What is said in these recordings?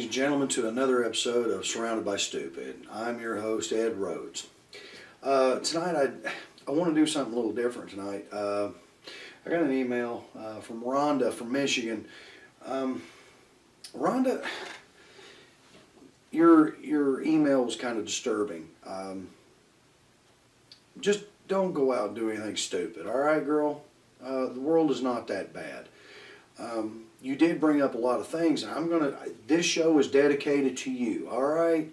ladies and gentlemen, to another episode of Surrounded by Stupid. I'm your host, Ed Rhodes. Tonight, I want to do something a little different tonight. I got an email from Rhonda from Michigan. Rhonda, your email was kind of disturbing. Just don't go out and do anything stupid, all right, girl? The world is not that bad. You did bring up a lot of things, and this show is dedicated to you, all right?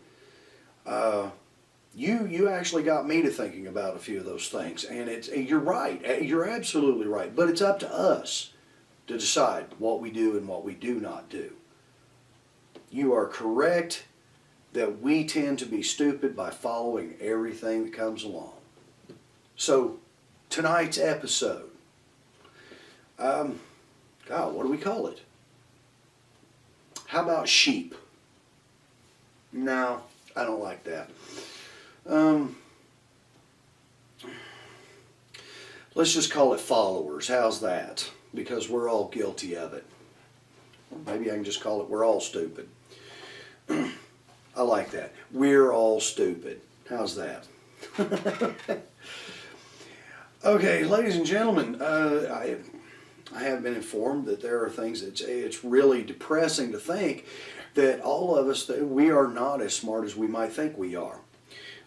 You actually got me to thinking about a few of those things, and you're right, you're absolutely right, but it's up to us to decide what we do and what we do not do. You are correct that we tend to be stupid by following everything that comes along. So, tonight's episode, God, what do we call it? How about sheep? No, I don't like that. Let's just call it followers. How's that? Because we're all guilty of it. Maybe I can just call it we're all stupid. I like that. We're all stupid. How's that? Okay, ladies and gentlemen, I have been informed that there are things that it's really depressing to think that all of us, that we are not as smart as we might think we are.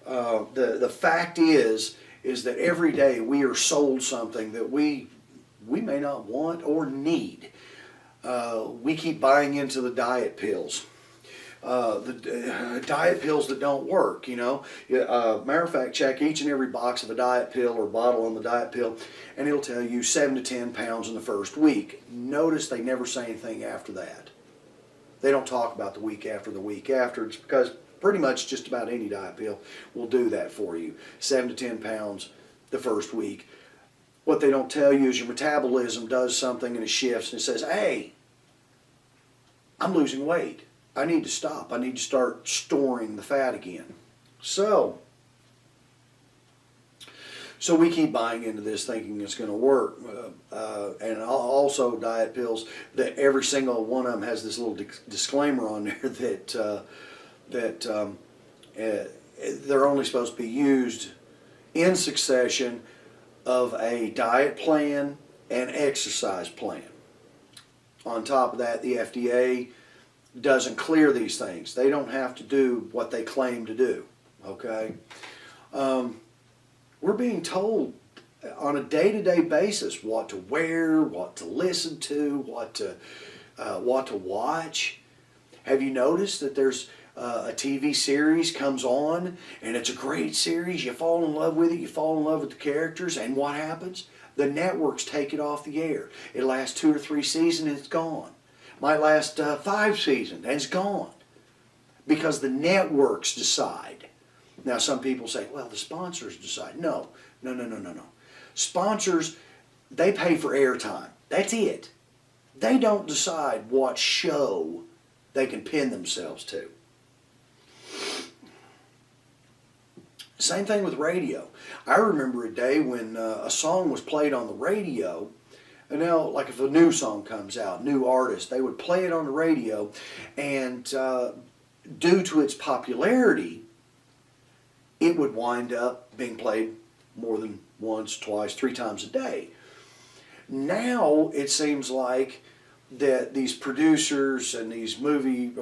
The fact is that every day we are sold something that we may not want or need. We keep buying into the diet pills. The diet pills that don't work, you know. Matter of fact, check each and every box of a diet pill or bottle on the diet pill, and it'll tell you 7 to 10 pounds in the first week. Notice they never say anything after that. They don't talk about the week after the week after. It's because pretty much just about any diet pill will do that for you. 7 to 10 pounds the first week. What they don't tell you is your metabolism does something and it shifts and it says, hey, I'm losing weight. I need to stop. I need to start storing the fat again. So we keep buying into this thinking it's going to work. And also diet pills, that every single one of them has this little disclaimer on there that they're only supposed to be used in succession of a diet plan and exercise plan. On top of that, the FDA doesn't clear these things. They don't have to do what they claim to do, okay? We're being told on a day-to-day basis what to wear, what to listen to, what to watch. Have you noticed that there's a TV series comes on and it's a great series, you fall in love with it, you fall in love with the characters, and what happens? The networks take it off the air. It lasts 2 or 3 seasons and it's gone. Might last 5 seasons and it's gone. Because the networks decide. Now some people say, well, the sponsors decide. No. Sponsors, they pay for airtime. That's it. They don't decide what show they can pin themselves to. Same thing with radio. I remember a day when a song was played on the radio. And now, like if a new song comes out, new artist, they would play it on the radio, and due to its popularity, it would wind up being played more than once, twice, 3 times a day. Now it seems like that these producers and these music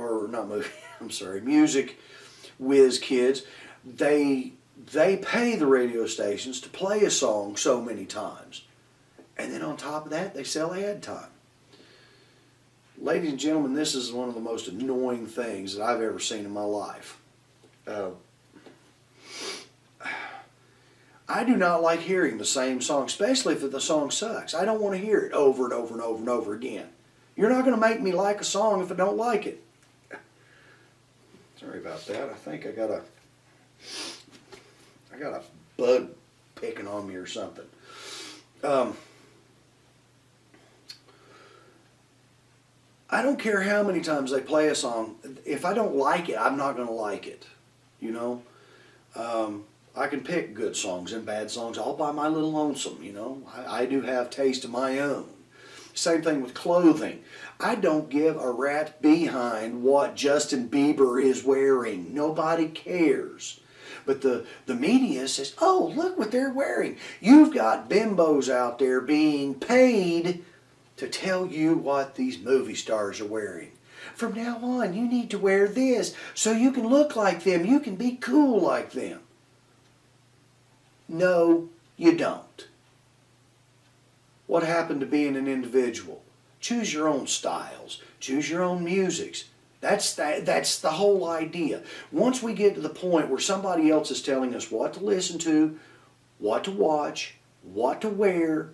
whiz kids, they pay the radio stations to play a song so many times. And then on top of that, they sell ad time. Ladies and gentlemen, this is one of the most annoying things that I've ever seen in my life. I do not like hearing the same song, especially if the song sucks. I don't want to hear it over and over and over and over again. You're not going to make me like a song if I don't like it. Sorry about that. I think I got a bug picking on me or something. I don't care how many times they play a song. If I don't like it, I'm not going to like it. You know? I can pick good songs and bad songs all by my little lonesome, you know. I do have taste of my own. Same thing with clothing. I don't give a rat's behind what Justin Bieber is wearing. Nobody cares. But the media says, oh, look what they're wearing. You've got bimbos out there being paid to tell you what these movie stars are wearing. From now on, you need to wear this so you can look like them. You can be cool like them. No, you don't. What happened to being an individual? Choose your own styles. Choose your own musics. That's the whole idea. Once we get to the point where somebody else is telling us what to listen to, what to watch, what to wear,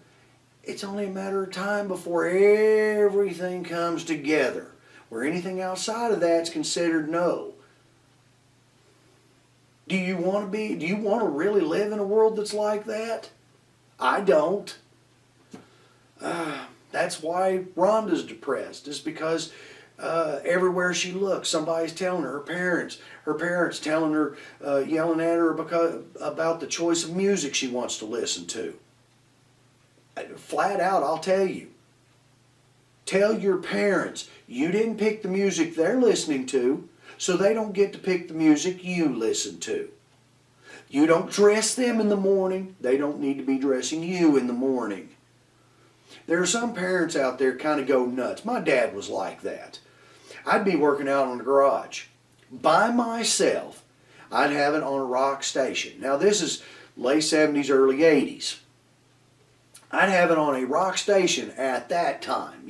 it's only a matter of time before everything comes together. Where anything outside of that's considered no. Do you want to really live in a world that's like that? I don't. That's why Rhonda's depressed. It's because everywhere she looks, somebody's telling her, her parents telling her, yelling at her about the choice of music she wants to listen to. Flat out, I'll tell you. Tell your parents you didn't pick the music they're listening to, so they don't get to pick the music you listen to. You don't dress them in the morning, they don't need to be dressing you in the morning. There are some parents out there kind of go nuts. My dad was like that. I'd be working out in the garage by myself. I'd have it on a rock station. Now this is late 70s, early 80s. I'd have it on a rock station at that time,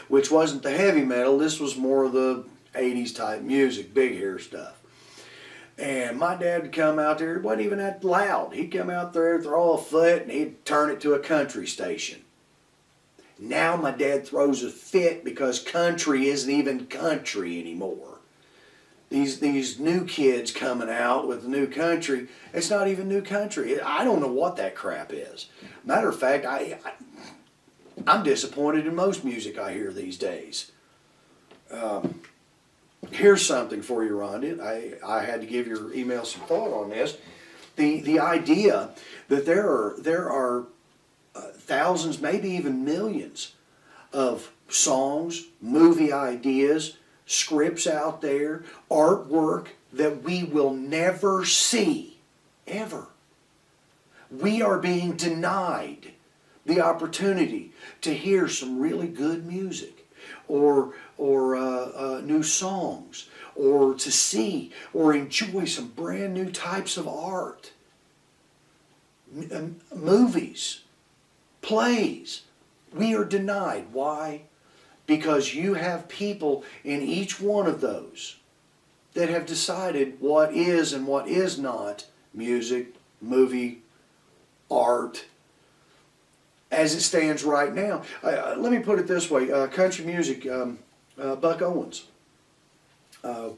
which wasn't the heavy metal. This was more of the 80s type music, big hair stuff. And my dad would come out there, it wasn't even that loud. He'd come out there, throw a foot, and he'd turn it to a country station. Now my dad throws a fit because country isn't even country anymore. These new kids coming out with new country, it's not even new country. I don't know what that crap is. Matter of fact, I'm disappointed in most music I hear these days. Here's something for you, Rhonda. I had to give your email some thought on this. The idea that there are thousands, maybe even millions of songs, movie ideas, scripts out there, artwork that we will never see, ever. We are being denied the opportunity to hear some really good music or new songs, or to see or enjoy some brand new types of art, movies, plays. We are denied. Why? Because you have people in each one of those that have decided what is and what is not music, movie, art, as it stands right now. Let me put it this way. Country music, Buck Owens. I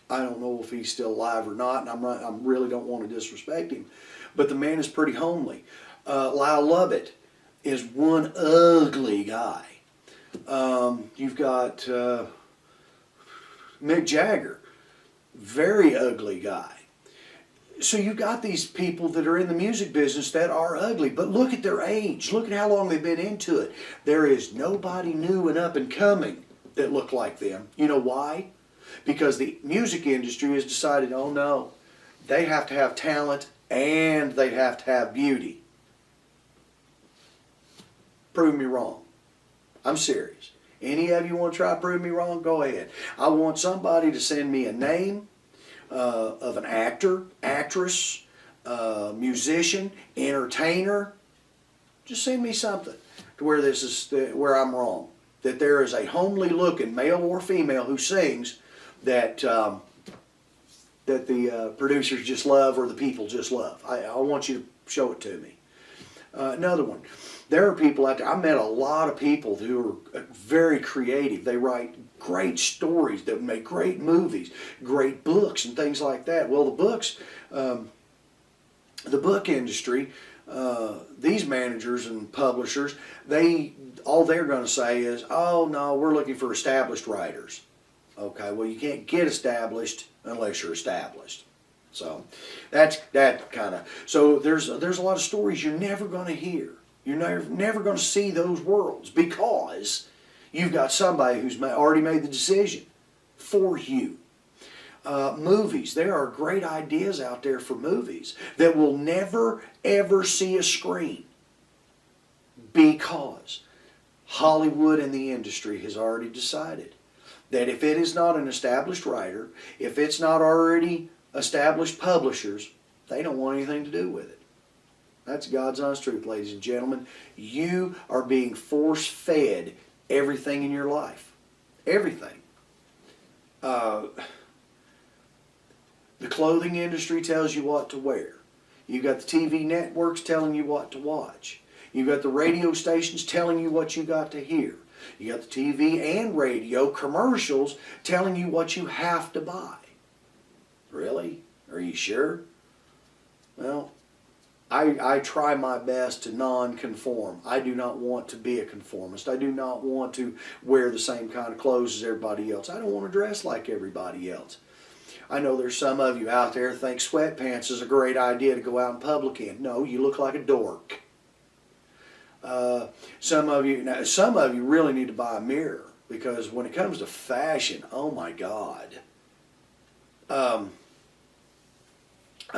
don't know if he's still alive or not, and I really don't want to disrespect him, but the man is pretty homely. Lyle Lovett is one ugly guy. You've got Mick Jagger, very ugly guy. So you've got these people that are in the music business that are ugly, but look at their age. Look at how long they've been into it. There is nobody new and up and coming that look like them. You know why? Because the music industry has decided, oh no, they have to have talent and they have to have beauty. Prove me wrong. I'm serious. Any of you want to try to prove me wrong? Go ahead. I want somebody to send me a name of an actor, actress, musician, entertainer. Just send me something to where where I'm wrong. That there is a homely looking male or female who sings that the producers just love or the people just love. I want you to show it to me. Another one. There are people out there, I met a lot of people who are very creative. They write great stories that make great movies, great books and things like that. Well, the books, the book industry, these managers and publishers, all they're going to say is, oh no, we're looking for established writers. Okay, well you can't get established unless you're established. So that's that kind of. So there's a lot of stories you're never going to hear. You're never going to see those worlds because you've got somebody who's already made the decision for you. Movies. There are great ideas out there for movies that will never, ever see a screen because Hollywood and the industry has already decided that if it is not an established writer, if it's not already established publishers, they don't want anything to do with it. That's God's honest truth, ladies and gentlemen. You are being force-fed everything in your life. Everything. The clothing industry tells you what to wear. You've got the TV networks telling you what to watch. You've got the radio stations telling you what you got to hear. You got the TV and radio commercials telling you what you have to buy. Really? Are you sure? Well, I try my best to non-conform. I do not want to be a conformist. I do not want to wear the same kind of clothes as everybody else. I don't want to dress like everybody else. I know there's some of you out there think sweatpants is a great idea to go out in public in. No, you look like a dork. Some of you really need to buy a mirror because when it comes to fashion, oh my God. I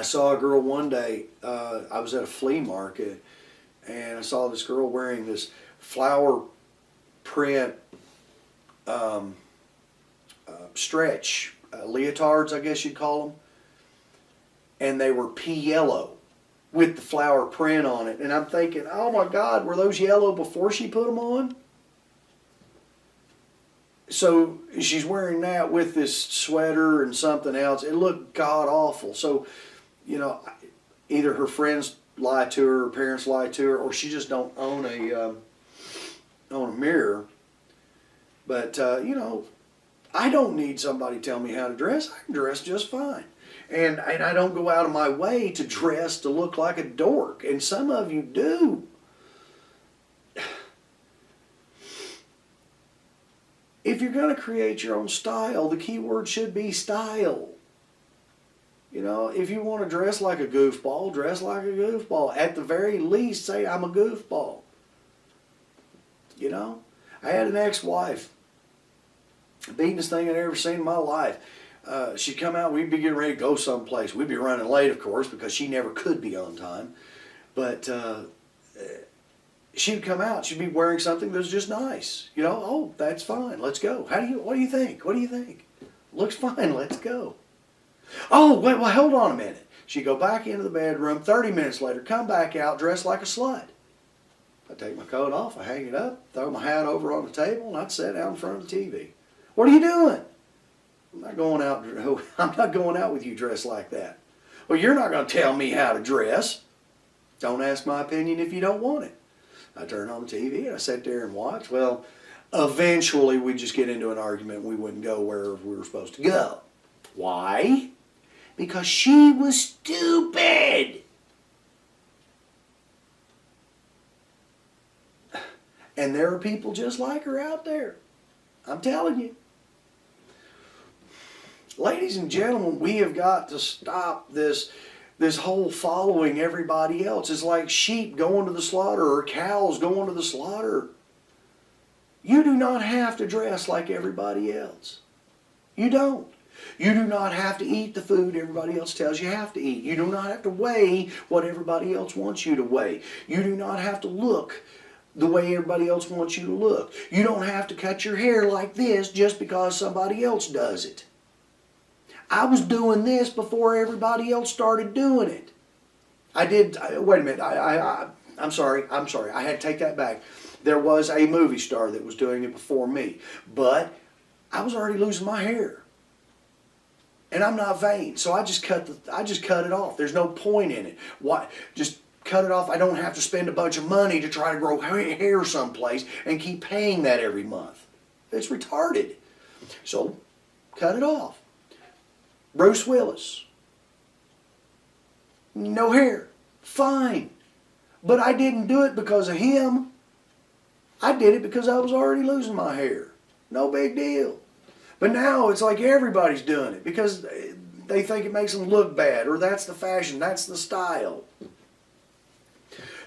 saw a girl one day, I was at a flea market, and I saw this girl wearing this flower print stretch leotards, I guess you'd call them, and they were pea yellow with the flower print on it. And I'm thinking, oh my God, were those yellow before she put them on? So she's wearing that with this sweater and something else. It looked god awful. So, you know, either her friends lie to her, her parents lie to her, or she just don't own a mirror. But you know, I don't need somebody to tell me how to dress. I can dress just fine. And I don't go out of my way to dress to look like a dork. And some of you do. If you're going to create your own style, the key word should be style. You know, if you want to dress like a goofball, dress like a goofball. At the very least, say, I'm a goofball. You know, I had an ex-wife, the beatingest thing I'd ever seen in my life. She'd come out, we'd be getting ready to go someplace. We'd be running late, of course, because she never could be on time. But she'd come out, she'd be wearing something that was just nice. You know, oh, that's fine, let's go. What do you think? What do you think? Looks fine, let's go. Oh, wait, well, hold on a minute. She'd go back into the bedroom, 30 minutes later, come back out dressed like a slut. I'd take my coat off, I'd hang it up, throw my hat over on the table, and I'd sit down in front of the TV. What are you doing? I'm not going out with you dressed like that. Well, you're not going to tell me how to dress. Don't ask my opinion if you don't want it. I turned on the TV and I sat there and watched. Well, eventually we'd just get into an argument and we wouldn't go where we were supposed to go. Why? Because she was stupid. And there are people just like her out there. I'm telling you. Ladies and gentlemen, we have got to stop this whole following everybody else. It's like sheep going to the slaughter or cows going to the slaughter. You do not have to dress like everybody else. You don't. You do not have to eat the food everybody else tells you have to eat. You do not have to weigh what everybody else wants you to weigh. You do not have to look the way everybody else wants you to look. You don't have to cut your hair like this just because somebody else does it. I was doing this before everybody else started doing it. Wait a minute, I'm sorry, I had to take that back. There was a movie star that was doing it before me, but I was already losing my hair. And I'm not vain, so I just cut it off. There's no point in it. Why? Just cut it off. I don't have to spend a bunch of money to try to grow hair someplace and keep paying that every month. It's retarded. So, cut it off. Bruce Willis. No hair. Fine. But I didn't do it because of him. I did it because I was already losing my hair. No big deal. But now it's like everybody's doing it because they think it makes them look bad, or that's the fashion, that's the style.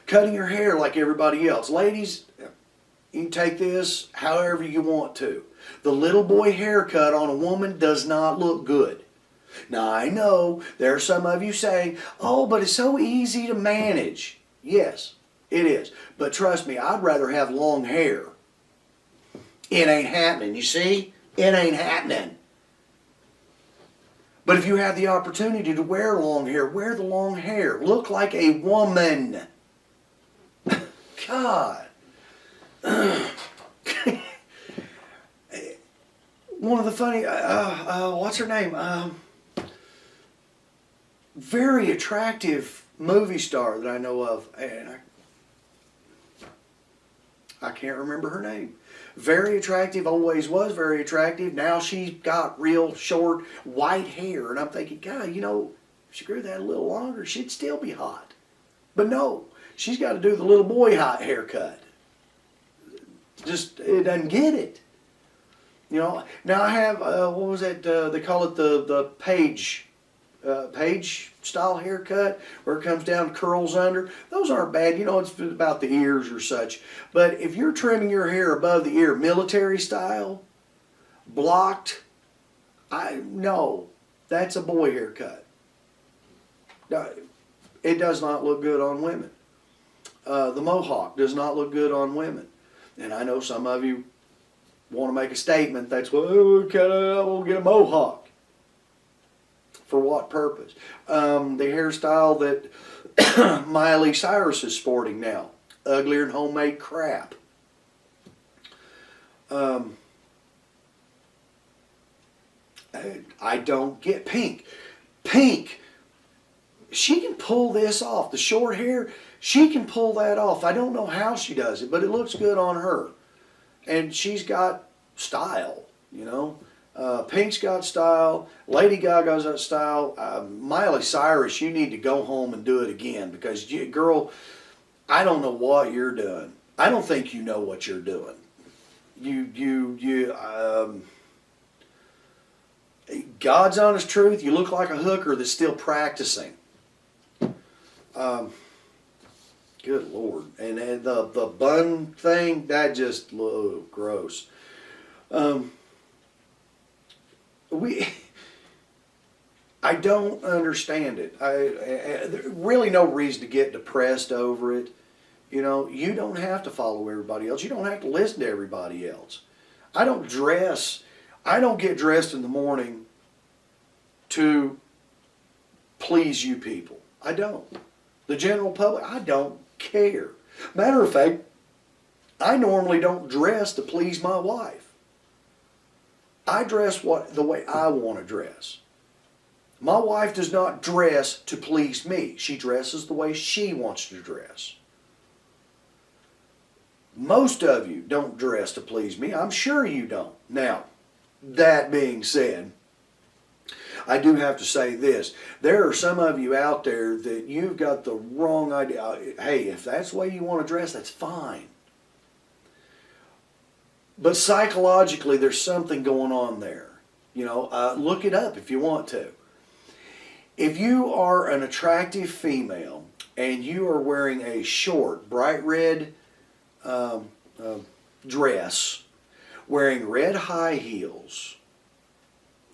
Cutting your hair like everybody else. Ladies, you can take this however you want to. The little boy haircut on a woman does not look good. Now I know there are some of you saying, oh, but it's so easy to manage. Yes, it is. But trust me, I'd rather have long hair. It ain't happening, you see? It ain't happening. But if you have the opportunity to wear long hair, wear the long hair. Look like a woman. God. One of the funny, what's her name? Very attractive movie star that I know of, and I can't remember her name. Very attractive, always was very attractive. Now she's got real short white hair, and I'm thinking, God, you know, if she grew that a little longer, she'd still be hot. But no, she's got to do the little boy hot haircut. Just, it doesn't get it. You know, now I have, what was that, they call it the page style haircut, where it comes down, curls under. Those aren't bad, you know, it's about the ears or such. But if you're trimming your hair above the ear, military style, blocked, no, that's a boy haircut. No, it does not look good on women. The mohawk does not look good on women. And I know some of you want to make a statement, that's, well, we'll get a mohawk. For what purpose? The hairstyle that Miley Cyrus is sporting now. Uglier than homemade crap. I don't get pink. Pink, she can pull this off. The short hair, she can pull that off. I don't know how she does it, but it looks good on her. And she's got style, you know. Pink's got style. Lady Gaga's got style. Miley Cyrus, you need to go home and do it again, because, girl, I don't know what you're doing. I don't think you know what you're doing. God's honest truth, you look like a hooker that's still practicing. Good Lord. And the bun thing, that just, gross. I don't understand it. There's really no reason to get depressed over it. You know, you don't have to follow everybody else. You don't have to listen to everybody else. I don't get dressed in the morning to please you people. I don't. The general public, I don't care. Matter of fact, I normally don't dress to please my wife. I dress the way I want to dress. My wife does not dress to please me. She dresses the way she wants to dress. Most of you don't dress to please me. I'm sure you don't. Now, that being said, I do have to say this. There are some of you out there that you've got the wrong idea. Hey, if that's the way you want to dress, that's fine. But psychologically, there's something going on there. You know, look it up if you want to. If you are an attractive female and you are wearing a short, bright red dress, wearing red high heels,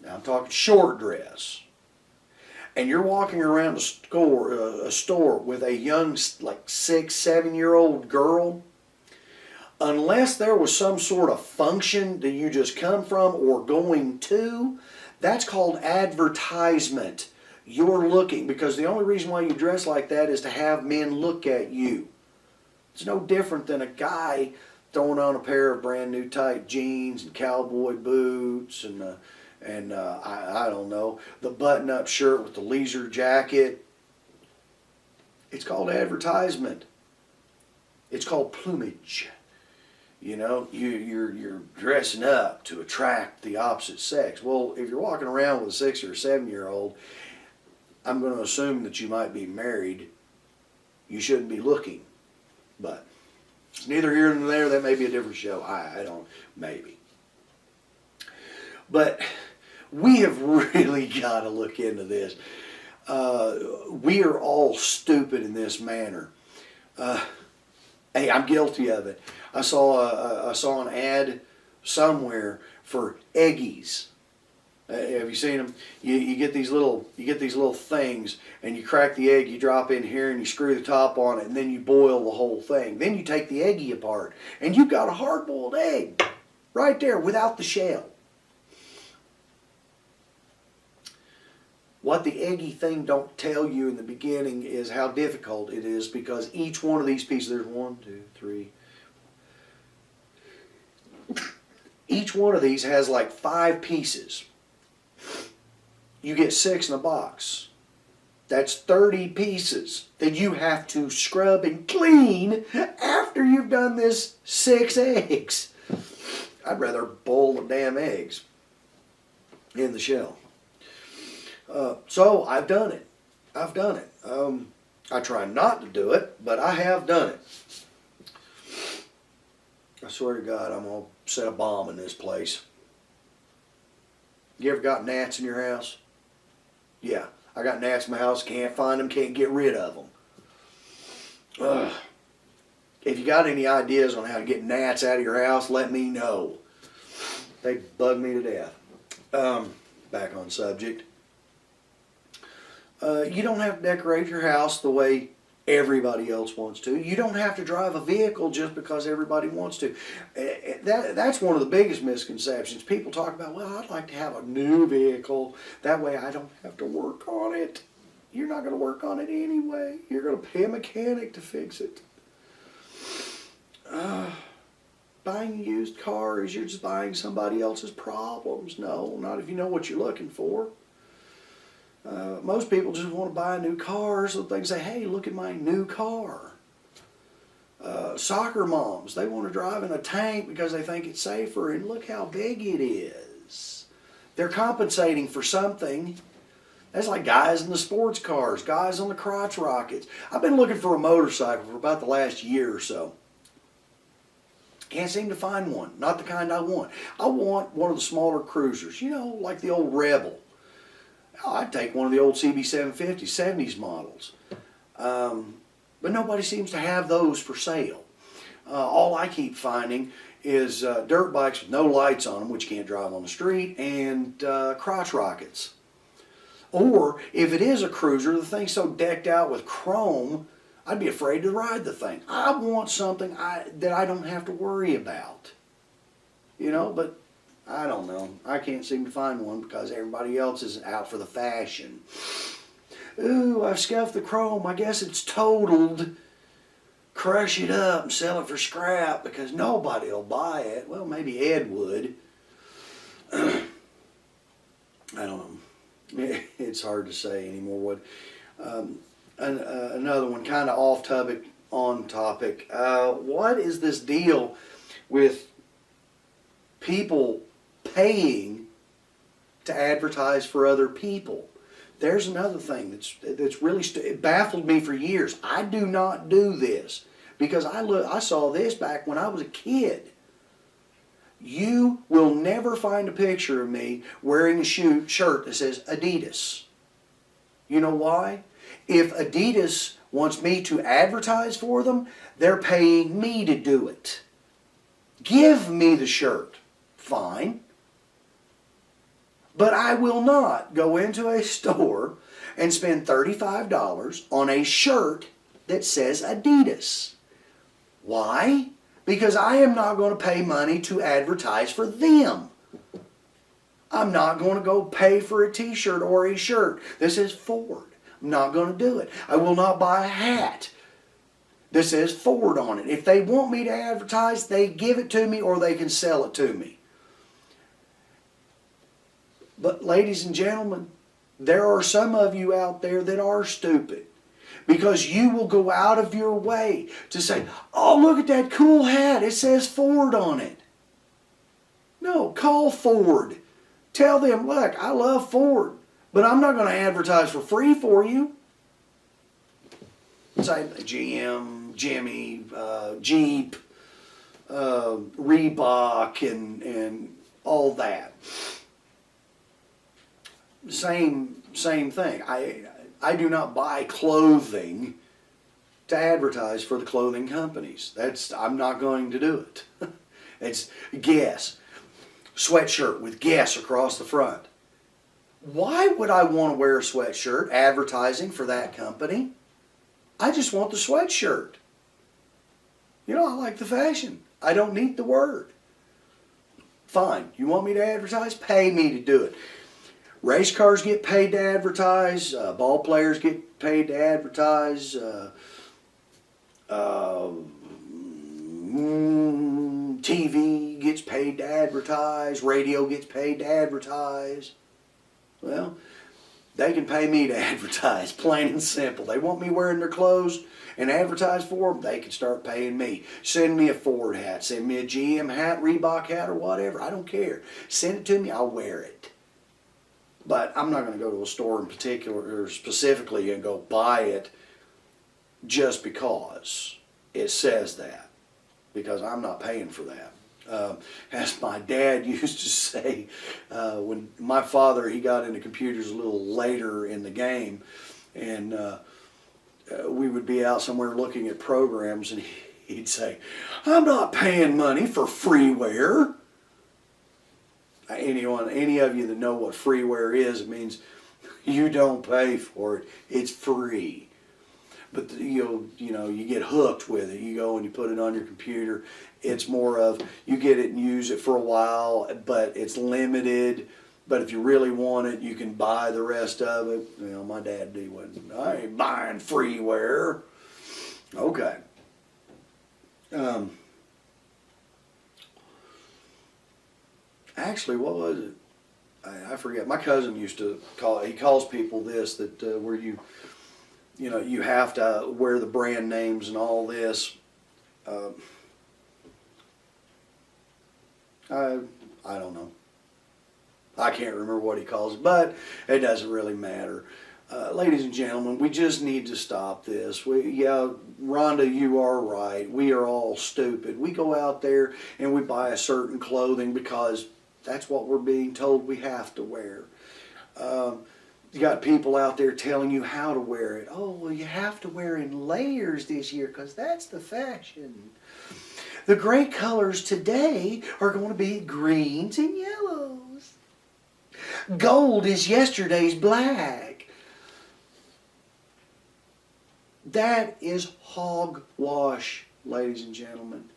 now I'm talking short dress, and you're walking around a store with a young, like 6-7-year-old girl, unless there was some sort of function that you just come from or going to, that's called advertisement. You're looking, because the only reason why you dress like that is to have men look at you. It's no different than a guy throwing on a pair of brand new tight jeans and cowboy boots and I don't know, the button-up shirt with the leisure jacket. It's called advertisement. It's called plumage. You know, you're dressing up to attract the opposite sex. Well, if you're walking around with a 6 or 7-year-old, I'm going to assume that you might be married. You shouldn't be looking. But it's neither here nor there. That may be a different show. I don't, maybe. But we have really got to look into this. We are all stupid in this manner. Hey, I'm guilty of it. I saw an ad somewhere for Eggies. Have you seen them? You get these little things, and you crack the egg. You drop in here, and you screw the top on it, and then you boil the whole thing. Then you take the eggie apart, and you've got a hard-boiled egg right there without the shell. What the eggy thing don't tell you in the beginning is how difficult it is, because each one of these pieces, there's 1, 2, 3. Each one of these has like 5 pieces. You get 6 in a box. That's 30 pieces that you have to scrub and clean after you've done this 6 eggs. I'd rather boil the damn eggs in the shell. So I've done it. I try not to do it, but I have done it. I swear to God, I'm going to set a bomb in this place. You ever got gnats in your house? Yeah, I got gnats in my house. Can't find them, can't get rid of them. If you got any ideas on how to get gnats out of your house, let me know. They bug me to death. Back on subject. You don't have to decorate your house the way everybody else wants to. You don't have to drive a vehicle just because everybody wants to. That's one of the biggest misconceptions. People talk about, well, I'd like to have a new vehicle. That way I don't have to work on it. You're not going to work on it anyway. You're going to pay a mechanic to fix it. Buying a used car is you're just buying somebody else's problems. No, not if you know what you're looking for. Most people just want to buy a new car so they can say, hey, look at my new car. Soccer moms, they want to drive in a tank because they think it's safer, and look how big it is. They're compensating for something. That's like guys in the sports cars, guys on the crotch rockets. I've been looking for a motorcycle for about the last year or so. Can't seem to find one. Not the kind I want. I want one of the smaller cruisers, you know, like the old Rebel. I'd take one of the old CB750s, 70s models. But nobody seems to have those for sale. All I keep finding is dirt bikes with no lights on them, which you can't drive on the street, and crotch rockets. Or if it is a cruiser, the thing's so decked out with chrome, I'd be afraid to ride the thing. I want something that I don't have to worry about. You know, but I don't know. I can't seem to find one because everybody else is out for the fashion. Ooh, I've scuffed the chrome. I guess it's totaled. Crush it up and sell it for scrap because nobody will buy it. Well, maybe Ed would. I don't know. It's hard to say anymore. Another one, kind of off topic, on topic. What is this deal with people paying to advertise for other people? There's another thing that's really it baffled me for years. I do not do this because I saw this back when I was a kid. You will never find a picture of me wearing a shirt that says Adidas. You know why? If Adidas wants me to advertise for them, they're paying me to do it. Give me the shirt. Fine. But I will not go into a store and spend $35 on a shirt that says Adidas. Why? Because I am not going to pay money to advertise for them. I'm not going to go pay for a t-shirt or a shirt that says Ford. I'm not going to do it. I will not buy a hat that says Ford on it. If they want me to advertise, they give it to me or they can sell it to me. But ladies and gentlemen, there are some of you out there that are stupid. Because you will go out of your way to say, oh, look at that cool hat. It says Ford on it. No, call Ford. Tell them, look, I love Ford, but I'm not going to advertise for free for you. Say GM, Jimmy, Jeep, Reebok, and all that. Same thing. I do not buy clothing to to advertise for the clothing companies. I'm not going to do it. It's Guess. Sweatshirt with Guess across the front. Why would I want to wear a sweatshirt advertising for that company? I just want the sweatshirt. You know, I like the fashion. I don't need the word. Fine. You want me to advertise? Pay me to do it. Race cars get paid to advertise. Ball players get paid to advertise. TV gets paid to advertise. Radio gets paid to advertise. Well, they can pay me to advertise, plain and simple. They want me wearing their clothes and advertise for them, they can start paying me. Send me a Ford hat, send me a GM hat, Reebok hat, or whatever. I don't care. Send it to me, I'll wear it. But I'm not going to go to a store in particular or specifically and go buy it just because it says that. Because I'm not paying for that. As my dad used to say, when my father, he got into computers a little later in the game, and we would be out somewhere looking at programs, and he'd say, "I'm not paying money for freeware." Any of you that know what freeware is, it means you don't pay for it. It's free. But you get hooked with it. You go and you put it on your computer. It's more of you get it and use it for a while, but it's limited. But if you really want it, you can buy the rest of it. You know, my dad, he wasn't. I ain't buying freeware. Okay. Actually, what was it? I forget. My cousin used to call. He calls people this that where you have to wear the brand names and all this. I don't know. I can't remember what he calls it, but it doesn't really matter. Ladies and gentlemen, we just need to stop this. Rhonda, you are right. We are all stupid. We go out there and we buy a certain clothing because that's what we're being told we have to wear. You got people out there telling you how to wear it. Oh, well, you have to wear in layers this year because that's the fashion. The great colors today are going to be greens and yellows. Gold is yesterday's black. That is hogwash, ladies and gentlemen.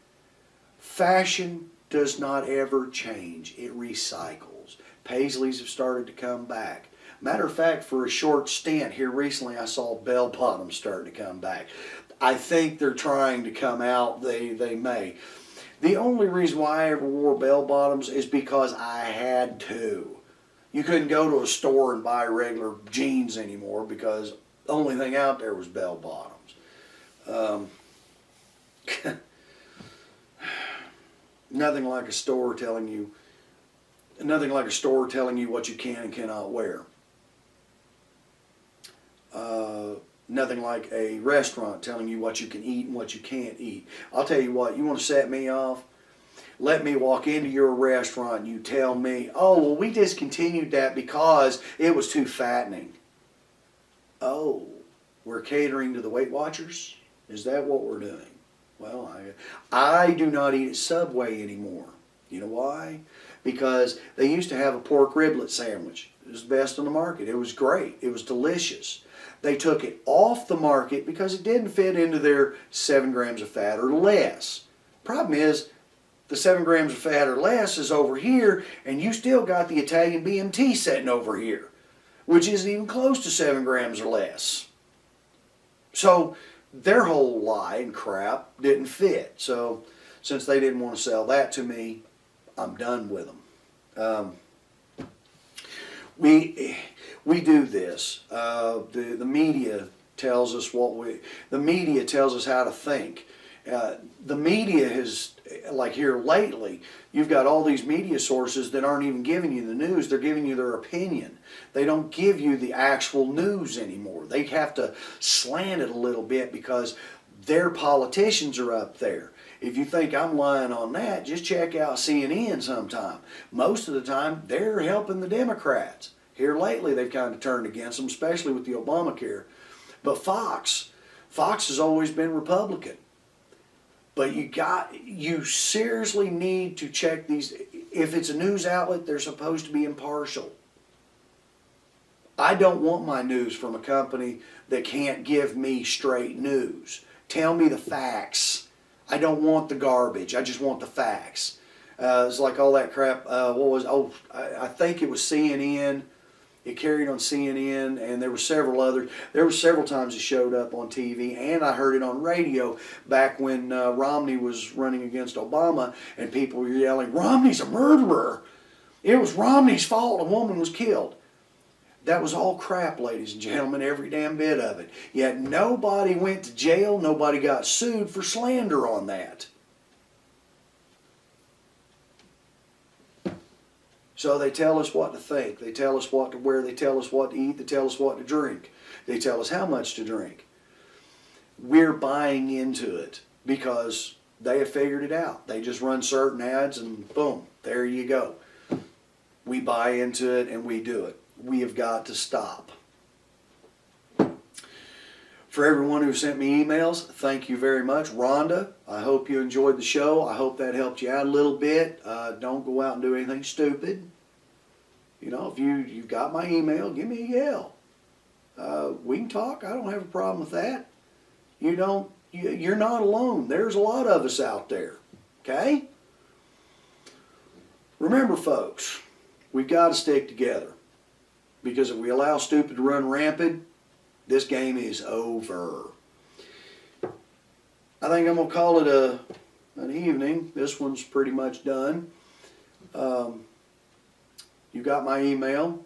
Fashion does not ever change. It recycles. Paisleys have started to come back. Matter of fact, for a short stint here recently, I saw bell bottoms starting to come back. I think they're trying to come out. They may. The only reason why I ever wore bell bottoms is because I had to. You couldn't go to a store and buy regular jeans anymore because the only thing out there was bell bottoms. Nothing like a store telling you what you can and cannot wear. Nothing like a restaurant telling you what you can eat and what you can't eat. I'll tell you what, you want to set me off? Let me walk into your restaurant and you tell me, "Oh, well, we discontinued that because it was too fattening." Oh, we're catering to the Weight Watchers? Is that what we're doing? Well, I do not eat at Subway anymore. You know why? Because they used to have a pork riblet sandwich. It was the best on the market. It was great. It was delicious. They took it off the market because it didn't fit into their 7 grams of fat or less. Problem is, the 7 grams of fat or less is over here, and you still got the Italian BMT sitting over here, which isn't even close to 7 grams or less. So their whole lie and crap didn't fit. So since they didn't want to sell that to me, I'm done with them. We do this. The media tells us the media tells us how to think. The media has, like here lately, you've got all these media sources that aren't even giving you the news. They're giving you their opinion. They don't give you the actual news anymore. They have to slant it a little bit because their politicians are up there. If you think I'm lying on that, just check out CNN sometime. Most of the time, they're helping the Democrats. Here lately, they've kind of turned against them, especially with the Obamacare. But Fox, Fox has always been Republican. But you seriously need to check these. If it's a news outlet, they're supposed to be impartial. I don't want my news from a company that can't give me straight news. Tell me the facts. I don't want the garbage. I just want the facts. It's like all that crap. I think it was CNN. It carried on CNN, and there were several others. There were several times it showed up on TV, and I heard it on radio back when Romney was running against Obama, and people were yelling, "Romney's a murderer. It was Romney's fault a woman was killed." That was all crap, ladies and gentlemen, every damn bit of it. Yet nobody went to jail, nobody got sued for slander on that. So they tell us what to think. They tell us what to wear. They tell us what to eat. They tell us what to drink. They tell us how much to drink. We're buying into it because they have figured it out. They just run certain ads and boom, there you go. We buy into it and we do it. We have got to stop. For everyone who sent me emails, thank you very much. Rhonda, I hope you enjoyed the show. I hope that helped you out a little bit. Don't go out and do anything stupid. You know, if you've got my email, give me a yell. We can talk. I don't have a problem with that. You're not alone. There's a lot of us out there. Okay? Remember, folks, we've got to stick together. Because if we allow stupid to run rampant, this game is over. I think I'm going to call it an evening. This one's pretty much done. You got my email.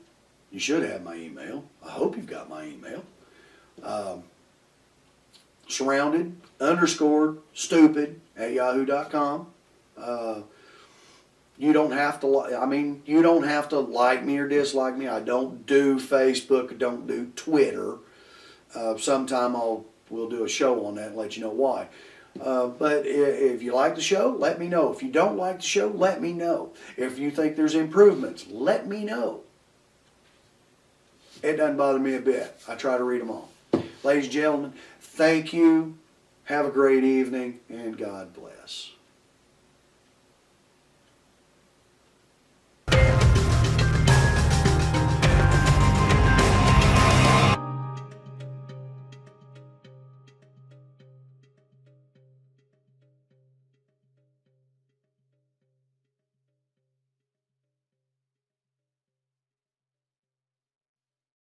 You should have my email. I hope you've got my email. surrounded_stupid@yahoo.com. You don't have to. You don't have to like me or dislike me. I don't do Facebook. I don't do Twitter. Sometime we'll do a show on that and let you know why. But if you like the show, let me know. If you don't like the show, let me know. If you think there's improvements, let me know. It doesn't bother me a bit. I try to read them all. Ladies and gentlemen, thank you. Have a great evening, and God bless.